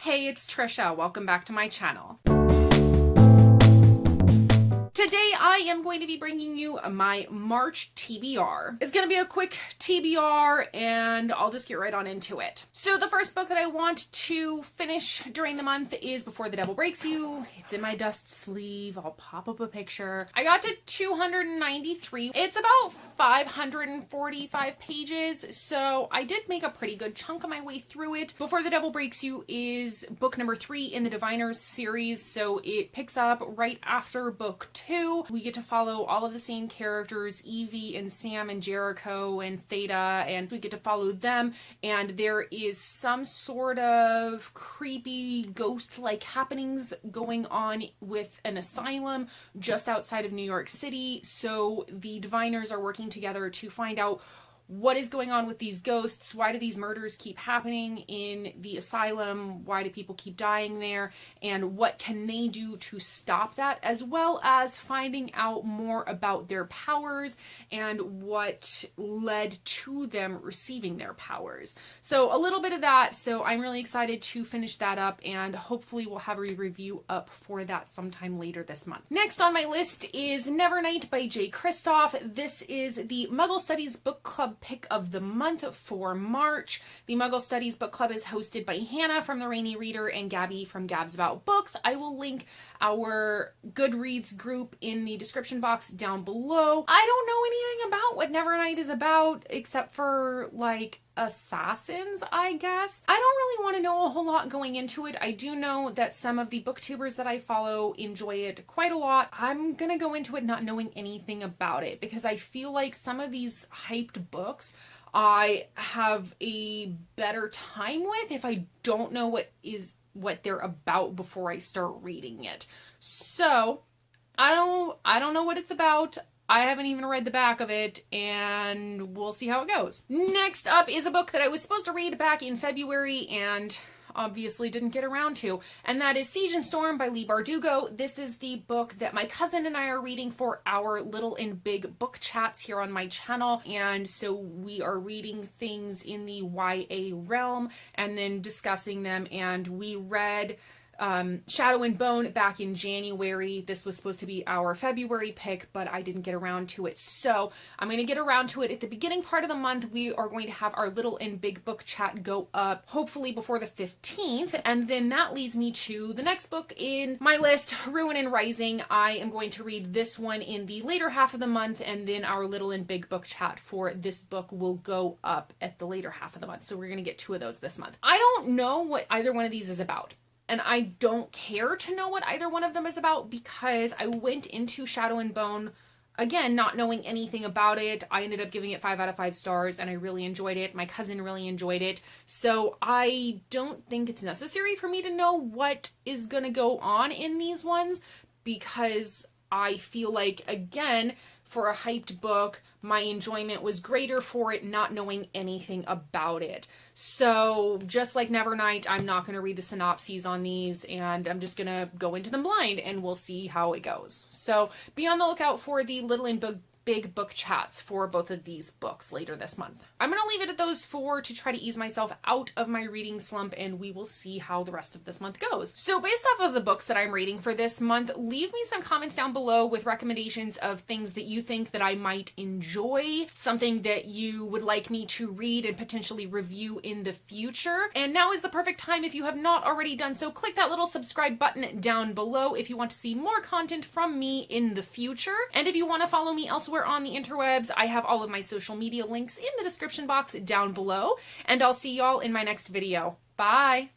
Hey, it's Trisha. Welcome back to my channel. Today I am going to be bringing you my March TBR. It's going to be a quick TBR and I'll just get right on into it. So the first book that I want to finish during the month is Before the Devil Breaks You. It's in my dust sleeve. I'll pop up a picture. I got to 293. It's about 545 pages, so I did make a pretty good chunk of my way through it. Before the Devil Breaks You is book number 3 in the Diviners series, so it picks up right after book 2. We get to follow all of the same characters, Evie and Sam and Jericho and Theta, and we get to follow them, and there is some sort of creepy ghost-like happenings going on with an asylum just outside of New York City, so the Diviners are working together to find out what is going on with these ghosts. Why do these murders keep happening in the asylum? Why do people keep dying there? And what can they do to stop that? As well as finding out more about their powers and what led to them receiving their powers. So a little bit of that. So I'm really excited to finish that up, and hopefully we'll have a review up for that sometime later this month. Next on my list is Nevernight by J. Kristoff. This is the Muggle Studies Book Club pick of the month for March. The Muggle Studies Book Club is hosted by Hannah from The Rainy Reader and Gabby from Gabs About Books. I will link our Goodreads group in the description box down below. I don't know anything about what Nevernight is about except for like assassins, I guess. I don't really want to know a whole lot going into it. I do know that some of the booktubers that I follow enjoy it quite a lot. I'm gonna go into it not knowing anything about it because I feel like some of these hyped books I have a better time with if I don't know what they're about before I start reading it. So I don't know what it's about. I haven't even read the back of it, and we'll see how it goes. Next up is a book that I was supposed to read back in February and obviously didn't get around to, and that is Siege and Storm by Leigh Bardugo. This is the book that my cousin and I are reading for our Little and Big book chats here on my channel, and so we are reading things in the YA realm and then discussing them, and we read Shadow and Bone back in January. This was supposed to be our February pick, but I didn't get around to it. So I'm going to get around to it at the beginning part of the month. We are going to have our Little and Big book chat go up hopefully before the 15th. And then that leads me to the next book in my list, Ruin and Rising. I am going to read this one in the later half of the month, and then our Little and Big book chat for this book will go up at the later half of the month. So we're going to get 2 of those this month. I don't know what either one of these is about. And I don't care to know what either one of them is about because I went into Shadow and Bone, again, not knowing anything about it. I ended up giving it 5 out of 5 stars and I really enjoyed it. My cousin really enjoyed it. So I don't think it's necessary for me to know what is going to go on in these ones because I feel like, again, for a hyped book, my enjoyment was greater for it not knowing anything about it. So just like Nevernight, I'm not going to read the synopses on these and I'm just going to go into them blind and we'll see how it goes. So be on the lookout for the Little and Big book chats for both of these books later this month. I'm going to leave it at those 4 to try to ease myself out of my reading slump, and we will see how the rest of this month goes. So based off of the books that I'm reading for this month, leave me some comments down below with recommendations of things that you think that I might enjoy, something that you would like me to read and potentially review in the future. And now is the perfect time, if you have not already done so, click that little subscribe button down below if you want to see more content from me in the future. And if you want to follow me elsewhere on the interwebs, I have all of my social media links in the description box down below, and I'll see y'all in my next video. Bye!